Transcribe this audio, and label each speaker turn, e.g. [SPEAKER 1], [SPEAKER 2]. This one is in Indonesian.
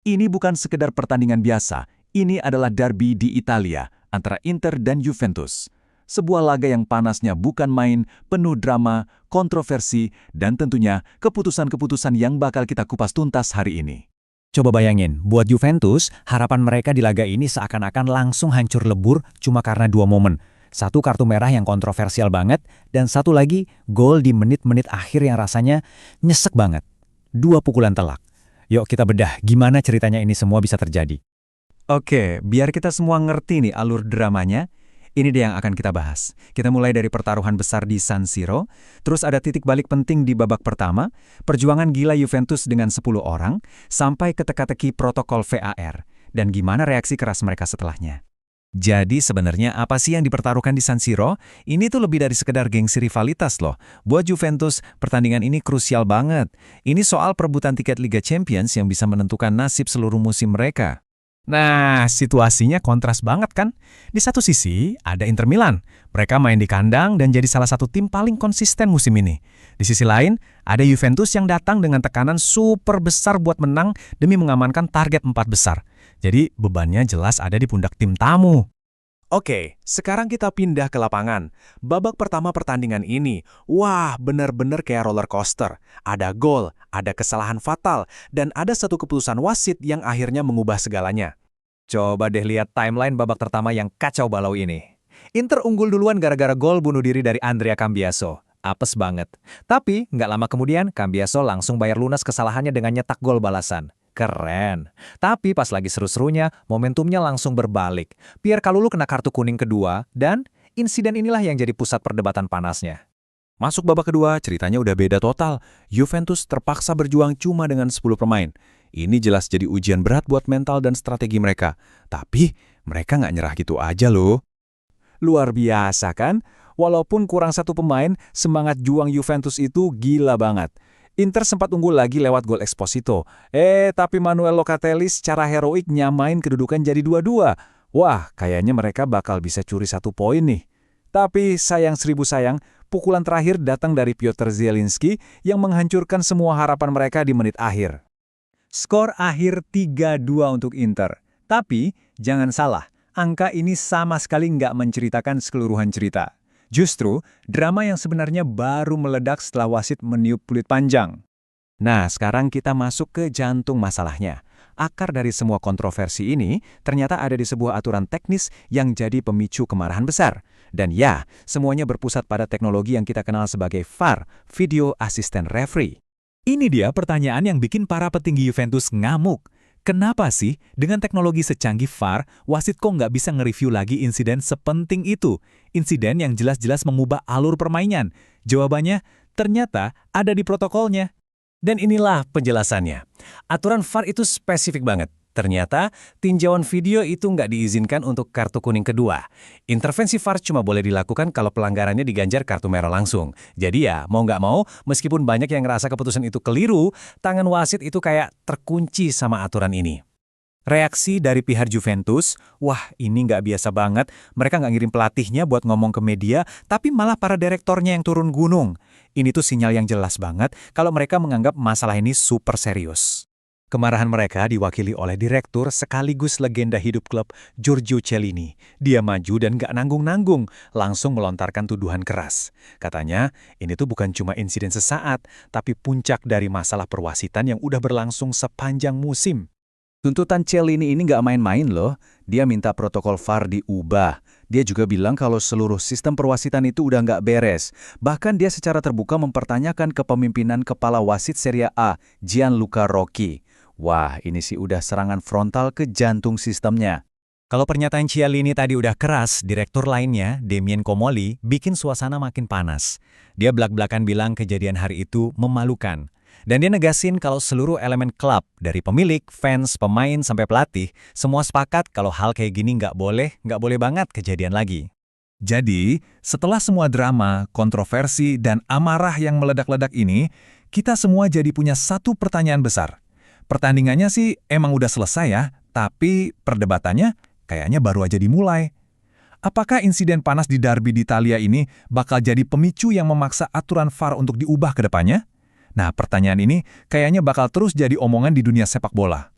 [SPEAKER 1] Ini bukan sekedar pertandingan biasa, ini adalah derby di Italia antara Inter dan Juventus. Sebuah laga yang panasnya bukan main, penuh drama, kontroversi, dan tentunya keputusan-keputusan yang bakal kita kupas tuntas hari ini.
[SPEAKER 2] Coba bayangin, buat Juventus, harapan mereka di laga ini seakan-akan langsung hancur lebur cuma karena dua momen. Satu kartu merah yang kontroversial banget, dan satu lagi gol di menit-menit akhir yang rasanya nyesek banget. Dua pukulan telak. Yuk kita bedah gimana ceritanya ini semua bisa terjadi.
[SPEAKER 3] Oke, biar kita semua ngerti nih alur dramanya, ini dia yang akan kita bahas. Kita mulai dari pertaruhan besar di San Siro, terus ada titik balik penting di babak pertama, perjuangan gila Juventus dengan 10 orang, sampai ke teka-teki protokol VAR, dan gimana reaksi keras mereka setelahnya. Jadi sebenarnya apa sih yang dipertaruhkan di San Siro? Ini tuh lebih dari sekedar gengsi rivalitas loh. Buat Juventus, pertandingan ini krusial banget. Ini soal perebutan tiket Liga Champions yang bisa menentukan nasib seluruh musim mereka.
[SPEAKER 4] Nah, situasinya kontras banget kan? Di satu sisi, ada Inter Milan. Mereka main di kandang dan jadi salah satu tim paling konsisten musim ini. Di sisi lain, ada Juventus yang datang dengan tekanan super besar buat menang demi mengamankan target 4 besar. Jadi, bebannya jelas ada di pundak tim tamu.
[SPEAKER 5] Oke, sekarang kita pindah ke lapangan. Babak pertama pertandingan ini, wah bener-bener kayak roller coaster. Ada gol, ada kesalahan fatal, dan ada satu keputusan wasit yang akhirnya mengubah segalanya.
[SPEAKER 3] Coba deh lihat timeline babak pertama yang kacau balau ini. Inter unggul duluan gara-gara gol bunuh diri dari Andrea Cambiaso. Apes banget. Tapi, nggak lama kemudian, Cambiaso langsung bayar lunas kesalahannya dengan nyetak gol balasan. Keren. Tapi pas lagi seru-serunya, momentumnya langsung berbalik. Pierre Kalulu kena kartu kuning kedua, dan insiden inilah yang jadi pusat perdebatan panasnya. Masuk babak kedua, ceritanya udah beda total. Juventus terpaksa berjuang cuma dengan 10 pemain. Ini jelas jadi ujian berat buat mental dan strategi mereka. Tapi, mereka nggak nyerah gitu aja loh. Luar biasa kan? Walaupun kurang satu pemain, semangat juang Juventus itu gila banget. Inter sempat unggul lagi lewat gol Esposito. Tapi Manuel Locatelli secara heroik nyamain kedudukan jadi 2-2. Wah, kayaknya mereka bakal bisa curi 1 poin nih. Tapi sayang seribu sayang, pukulan terakhir datang dari Piotr Zielinski yang menghancurkan semua harapan mereka di menit akhir. Skor akhir 3-2 untuk Inter. Tapi, jangan salah, angka ini sama sekali nggak menceritakan keseluruhan cerita. Justru, drama yang sebenarnya baru meledak setelah wasit meniup peluit panjang. Nah, sekarang kita masuk ke jantung masalahnya. Akar dari semua kontroversi ini ternyata ada di sebuah aturan teknis yang jadi pemicu kemarahan besar. Dan ya, semuanya berpusat pada teknologi yang kita kenal sebagai VAR, Video Assistant Referee.
[SPEAKER 4] Ini dia pertanyaan yang bikin para petinggi Juventus ngamuk. Kenapa sih dengan teknologi secanggih VAR, wasit kok nggak bisa nge-review lagi insiden sepenting itu? Insiden yang jelas-jelas mengubah alur permainan. Jawabannya, ternyata ada di protokolnya.
[SPEAKER 5] Dan inilah penjelasannya. Aturan VAR itu spesifik banget. Ternyata, tinjauan video itu nggak diizinkan untuk kartu kuning kedua. Intervensi VAR cuma boleh dilakukan kalau pelanggarannya diganjar kartu merah langsung. Jadi ya, mau nggak mau, meskipun banyak yang ngerasa keputusan itu keliru, tangan wasit itu kayak terkunci sama aturan ini. Reaksi dari pihak Juventus, wah ini nggak biasa banget, mereka nggak ngirim pelatihnya buat ngomong ke media, tapi malah para direktornya yang turun gunung. Ini tuh sinyal yang jelas banget kalau mereka menganggap masalah ini super serius. Kemarahan mereka diwakili oleh direktur sekaligus legenda hidup klub Giorgio Chiellini. Dia maju dan gak nanggung-nanggung, langsung melontarkan tuduhan keras. Katanya, ini tuh bukan cuma insiden sesaat, tapi puncak dari masalah perwasitan yang udah berlangsung sepanjang musim.
[SPEAKER 1] Tuntutan Chiellini ini nggak main-main loh. Dia minta protokol VAR diubah. Dia juga bilang kalau seluruh sistem perwasitan itu udah nggak beres. Bahkan dia secara terbuka mempertanyakan kepemimpinan kepala wasit Serie A, Gianluca Rocchi. Wah, ini sih udah serangan frontal ke jantung sistemnya.
[SPEAKER 2] Kalau pernyataan Chiellini tadi udah keras, direktur lainnya, Damien Comolli, bikin suasana makin panas. Dia belak-belakan bilang kejadian hari itu memalukan. Dan dia negasin kalau seluruh elemen klub, dari pemilik, fans, pemain, sampai pelatih, semua sepakat kalau hal kayak gini nggak boleh banget kejadian lagi.
[SPEAKER 3] Jadi, setelah semua drama, kontroversi, dan amarah yang meledak-ledak ini, kita semua jadi punya satu pertanyaan besar. Pertandingannya sih emang udah selesai ya, tapi perdebatannya kayaknya baru aja dimulai. Apakah insiden panas di derby di Italia ini bakal jadi pemicu yang memaksa aturan VAR untuk diubah ke depannya? Nah, pertanyaan ini kayaknya bakal terus jadi omongan di dunia sepak bola.